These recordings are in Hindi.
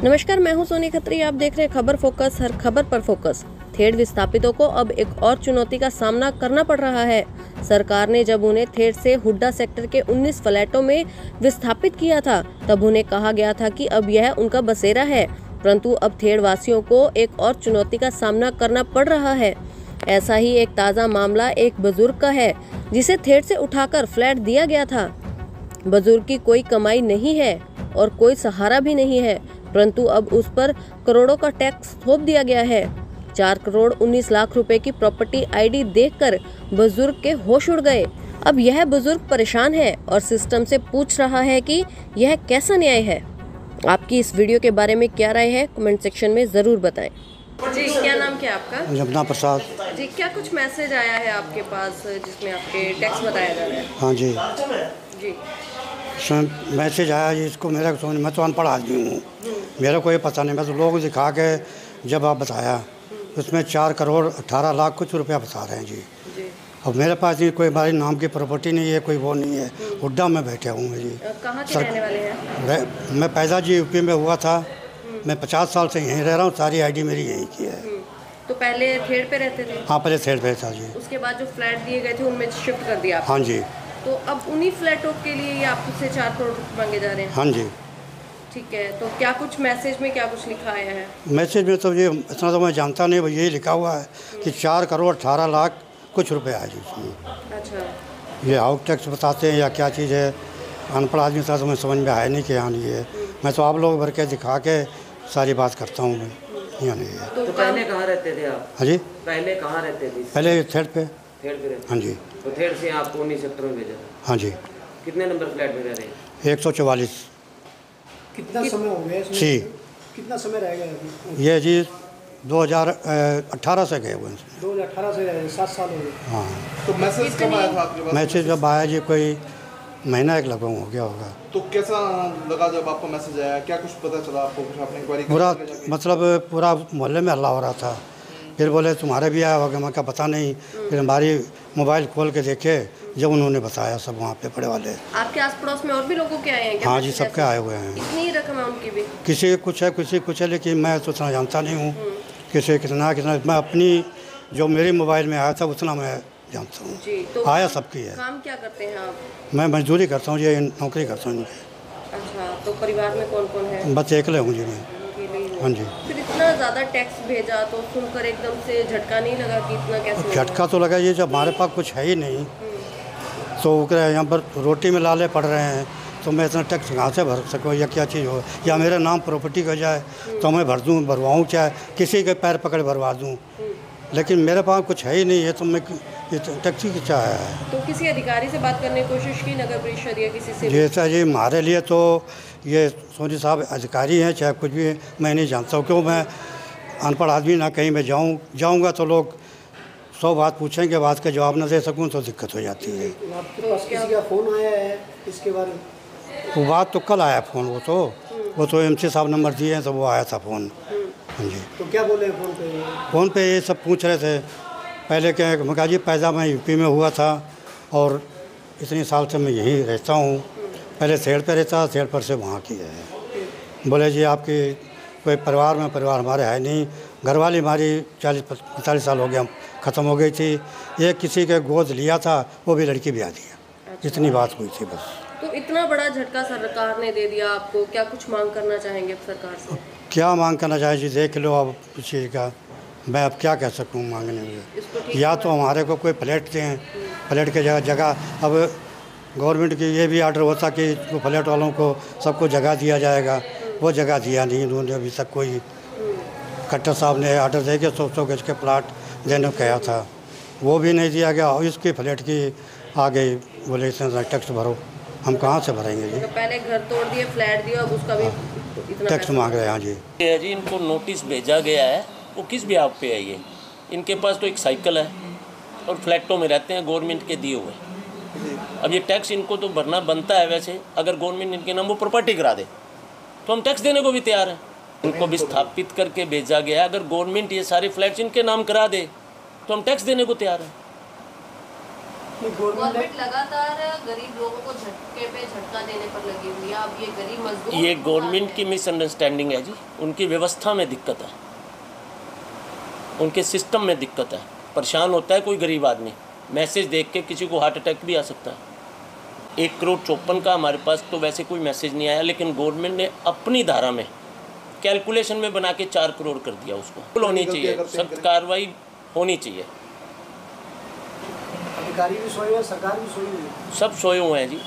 नमस्कार, मैं हूं सोनी खत्री। आप देख रहे हैं खबर फोकस, हर खबर पर फोकस। थेड़ विस्थापितों को अब एक और चुनौती का सामना करना पड़ रहा है। सरकार ने जब उन्हें थेड़ से हुड्डा सेक्टर के 19 फ्लैटों में विस्थापित किया था, तब उन्हें कहा गया था कि अब यह उनका बसेरा है। परंतु अब थेड़ वासियों को एक और चुनौती का सामना करना पड़ रहा है। ऐसा ही एक ताज़ा मामला एक बुजुर्ग का है, जिसे थेड़ से उठाकर फ्लैट दिया गया था। बुजुर्ग की कोई कमाई नहीं है और कोई सहारा भी नहीं है, परंतु अब उस पर करोड़ों का टैक्स थोप दिया गया है। 4 करोड़ 19 लाख रुपए की प्रॉपर्टी आईडी देखकर बुजुर्ग के होश उड़ गए। अब यह बुजुर्ग परेशान है और सिस्टम से पूछ रहा है कि यह कैसा न्याय है। आपकी इस वीडियो के बारे में क्या राय है, कमेंट सेक्शन में जरूर बताएं। जी, क्या नाम क्या है आपका? जमुना प्रसाद। जी, क्या कुछ मैसेज आया है आपके पास जिसमें आपके टैक्स बताया जा रहा है? हाँ जी जी, मैसेज आया जी। इसको मेरा समझ, मैं तो अनपढ़ आदमी हूँ, मेरा कोई पता नहीं। मैं तो लोग दिखा के जब आप बताया उसमें 4 करोड़ 18 लाख कुछ रुपया बता रहे हैं जी। अब मेरे पास ये कोई हमारे नाम की प्रॉपर्टी नहीं है, कोई वो नहीं है। हुड्डा में बैठा हूँ मैं जी। कहाँ के रहने वाले हैं? मैं पैदा जी यूपी में हुआ था। मैं 50 साल से यहीं रह रहा हूँ। सारी आईडी मेरी यहीं की है। तो पहले थेड़ पे रहते थे? हाँ, पहले थेड़ पे था जी। उसके बाद जो फ्लैट दिए गए थे उनमें शिफ्ट कर दिया आपने? हाँ जी। तो अब उन्हीं फ्लैटों के लिए ये आपसे 4 करोड़ रुपए मांगे जा रहे हैं? हाँ जी। ठीक है, तो क्या कुछ मैसेज में क्या कुछ लिखा आया है? मैसेज में तो ये इतना तो मैं जानता नहीं, भाई यही लिखा हुआ है कि 4 करोड़ 18 लाख कुछ रुपए है जी उसमें। अच्छा, ये हाउस टैक्स बताते हैं या क्या चीज़ है, अनपढ़ आदमी था तो मैं समझ में आया नहीं कि यहाँ नहीं है। मैं तो आप लोग भर के दिखा के सारी बात करता हूँ। मैं यहाँ नहीं है। तो पहले कहाँ रहते थे आप? हाँ जी, पहले कहाँ रहते थे? पहले थेड़ पे। थेड़ पे रहते? हाँ जी। तो थेड़ से आपको 19 सेक्टर में भेजा? हाँ जी। कितने नंबर फ्लैट में रह रहे हैं? 144। कितना समय हो गया इसमें? जी, कितना समय रह गया अभी? ये जी 2018 से गए हुए हैं। 2018 से 7 साल हो गए। हाँ। तो मैसेज कब आया था आपके पास? मैसेज जब आया जी कोई महीना एक लगभग हो गया होगा। तो कैसा लगा जब आपको मैसेज आया? क्या कुछ पता चला आपको? कुछ आपने इंक्वायरी पूरा मतलब पूरा मोहल्ले में हल्ला हो रहा था। फिर बोले तुम्हारे भी आया होगा। मैं क्या पता नहीं। फिर हमारी मोबाइल खोल के देखे, जब उन्होंने बताया सब वहाँ पे पड़े वाले। आपके आस पड़ोस में और भी लोगों के आए हैं क्या? हाँ जी, सबके आए हुए हैं। कितनी रकम है उनकी भी? किसी कुछ है, किसी कुछ है, लेकिन मैं तो उतना जानता नहीं हूँ किसी कितना कितना। मैं अपनी जो मेरी मोबाइल में आया था उतना मैं जानता हूँ। जी, तो आया सबकी है। काम क्या करते हैं आप? मैं मजदूरी करता हूँ जी, नौकरी करता हूँ। अच्छा, तो परिवार में कौन कौन है? बस अकेले हूँ जी मैं। अकेले ही हो? हाँ जी। फिर इतना ज़्यादा टैक्स भेजा तो सुनकर एकदम से झटका नहीं लगा कि इतना कैसे? झटका तो लगा ये, जब हमारे पास कुछ है ही नहीं तो यहाँ पर रोटी में लाले पड़ रहे हैं, तो मैं इतना टैक्स कहाँ से भर सकूँ या क्या चीज़ हो, या मेरा नाम प्रॉपर्टी हो जाए तो मैं भर दूँ, भरवाऊँ, चाहे किसी के पैर पकड़ भरवा दूँ। लेकिन मेरे पास कुछ है ही नहीं है, तो मैं टैक्सी की क्या है। तो किसी अधिकारी से बात करने की कोशिश की, नगर परिषद या किसी से? जैसा जी हमारे लिए तो ये सोनी साहब अधिकारी हैं चाहे कुछ भी, मैं नहीं जानता हूँ। क्यों, मैं अनपढ़ आदमी ना, कहीं मैं जाऊँगा तो लोग 100 बात पूछेंगे, बात का जवाब ना दे सकूँ तो दिक्कत हो जाती है। आपके पास किसी का फ़ोन आया है इसके बारे में? वो बात तो कल आया फ़ोन, वो तो MC साहब नंबर दिए हैं तो वो आया था फ़ोन। हाँ जी। तो क्या बोले फ़ोन पे? फ़ोन पे ये सब पूछ रहे थे। पहले क्या, मैं कहा जी पैदा मैं यूपी में हुआ था और इतने साल से मैं यहीं रहता हूँ। पहले थेड़ पे रहता, थेड़ पर से वहाँ की है। बोले जी आपके कोई परिवार हमारे है नहीं। घरवाली हमारी 40-45 साल हो गया, ख़त्म हो गई थी। एक किसी के गोद लिया था, वो भी लड़की ब्याह दिया। इतनी बात हुई थी बस। तो इतना बड़ा झटका सरकार ने दे दिया आपको, क्या कुछ मांग करना चाहेंगे सरकार से? क्या मांग करना चाहिए जी, देख लो अब इस चीज़ का। मैं अब क्या कह सकूँ मांगने में। या तो हमारे को कोई फ्लैट दें, फ्लैट के जगह अब गवर्नमेंट की ये भी आर्डर होता कि फ्लैट वालों को सबको जगह दिया जाएगा, वो जगह दिया नहीं इन्होंने अभी तक। कोई खट्टर साहब ने आर्डर दे के 100 गज के प्लाट देने को कहा था, वो भी नहीं दिया गया। और इसकी फ्लैट की आ गई, बोले इतना टैक्स भरो। हम कहाँ से भरेंगे जी? तो पहले घर तोड़ दिए, फ्लैट दिया, अब उसका भी इतना टैक्स मांग रहे हैं। हाँ जी। ये जी इनको नोटिस भेजा गया है, वो किस ब्याह पे है ये? इनके पास तो एक साइकिल है और फ्लैटों में रहते हैं गवर्नमेंट के दिए हुए। अब ये टैक्स इनको तो भरना बनता है। वैसे अगर गवर्नमेंट इनके नाम वो प्रॉपर्टी करा दे तो हम टैक्स देने को भी तैयार हैं। इनको विस्थापित करके भेजा गया। अगर गवर्नमेंट ये सारे फ्लैट्स इनके नाम करा दे तो हम टैक्स देने को तैयार हैं। गवर्नमेंट लगातार गरीब लोगों को झटके पे झटका देने पर लगी हुई है। अब ये गरीब मजदूर, ये गवर्नमेंट की मिसअंडरस्टैंडिंग है जी। उनकी व्यवस्था में दिक्कत है, उनके सिस्टम में दिक्कत है। परेशान होता है कोई गरीब आदमी, मैसेज देख के किसी को हार्ट अटैक भी आ सकता है। 1,54,00,000 का हमारे पास तो वैसे कोई मैसेज नहीं आया, लेकिन गवर्नमेंट ने अपनी धारा में कैलकुलेशन में बना के 4 करोड़ कर दिया। उसको होनी चाहिए, सख्त कार्रवाई होनी चाहिए। अधिकारी भी सोए हुए, सरकार भी सोई हुई है। सब सोए हुए हैं जी,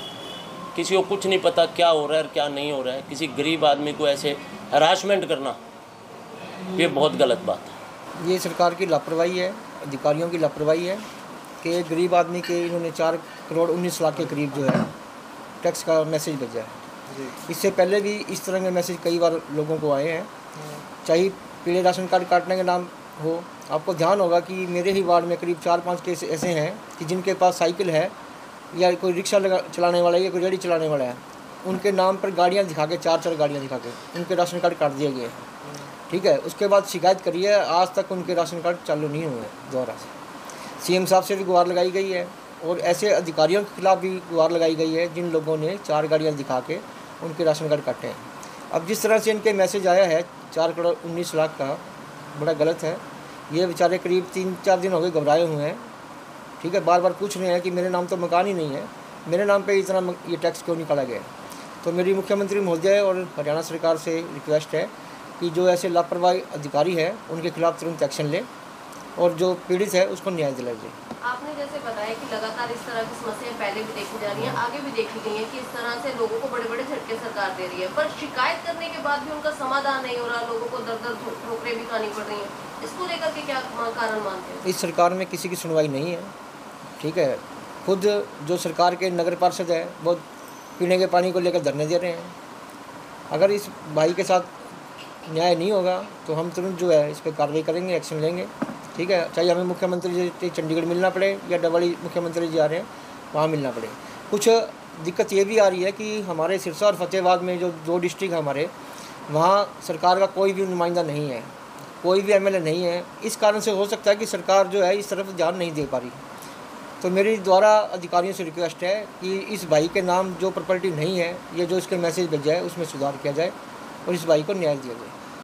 किसी को कुछ नहीं पता क्या हो रहा है और क्या नहीं हो रहा है। किसी गरीब आदमी को ऐसे हरासमेंट करना, ये बहुत गलत बात है। ये सरकार की लापरवाही है, अधिकारियों की लापरवाही है कि गरीब आदमी के इन्होंने 4,19,00,000 के करीब जो है टैक्स का मैसेज भेजा है। इससे पहले भी इस तरह के मैसेज कई बार लोगों को आए हैं, चाहे पीले राशन कार्ड काटने के नाम हो। आपको ध्यान होगा कि मेरे ही वार्ड में करीब 4-5 केस ऐसे हैं कि जिनके पास साइकिल है या कोई रिक्शा चलाने वाला है या कोई रेडी चलाने वाला है, उनके नाम पर गाड़ियाँ दिखा के 4-4 गाड़ियाँ दिखा के उनके राशन कार्ड काट दिए गए। ठीक है, उसके बाद शिकायत करिए, आज तक उनके राशन कार्ड चालू नहीं हुए दोबारा से। सीएम साहब से भी गुहार लगाई गई है और ऐसे अधिकारियों के खिलाफ भी गुहार लगाई गई है जिन लोगों ने 4 गाड़ियाँ दिखा के उनके राशन कार्ड काटे हैं। अब जिस तरह से इनके मैसेज आया है 4,19,00,000 का, बड़ा गलत है। ये बेचारे करीब 3-4 दिन हो गए घबराए हुए हैं। ठीक है, बार बार पूछ रहे हैं कि मेरे नाम तो मकान ही नहीं है, मेरे नाम पे इतना ये टैक्स क्यों निकाला गया। तो मेरी मुख्यमंत्री महोदय और हरियाणा सरकार से रिक्वेस्ट है कि जो ऐसे लापरवाही अधिकारी है उनके खिलाफ तुरंत एक्शन लें और जो पीड़ित है उसको न्याय दिलाया जाए। आपने जैसे बताया कि लगातार इस तरह की समस्याएं पहले भी देखी जा रही हैं, आगे भी देखी गई हैं कि इस तरह से लोगों को बड़े बड़े झटके सरकार दे रही है, पर शिकायत करने के बाद भी उनका समाधान नहीं हो रहा, लोगों को दर ठोकरें भी खानी पड़ रही हैं। इसको लेकर के क्या कारण मानते हैं? इस सरकार में किसी की सुनवाई नहीं है। ठीक है, खुद जो सरकार के नगर पार्षद है वो पीने के पानी को लेकर धरने दे रहे हैं। अगर इस भाई के साथ न्याय नहीं होगा तो हम तुरंत जो है इस पर कार्रवाई करेंगे, एक्शन लेंगे। ठीक है, चाहे हमें मुख्यमंत्री जी से चंडीगढ़ मिलना पड़े या डबल मुख्यमंत्री जी आ रहे हैं वहाँ मिलना पड़े। कुछ दिक्कत ये भी आ रही है कि हमारे सिरसा और फतेहाबाद में जो 2 डिस्ट्रिक्ट हमारे, वहाँ सरकार का कोई भी नुमाइंदा नहीं है, कोई भी एमएलए नहीं है। इस कारण से हो सकता है कि सरकार जो है इस तरफ ध्यान नहीं दे पा रही। तो मेरी द्वारा अधिकारियों से रिक्वेस्ट है कि इस भाई के नाम जो प्रॉपर्टी नहीं है या जो इसके मैसेज भेजा है उसमें सुधार किया जाए और इस भाई को न्याय दिया जाए।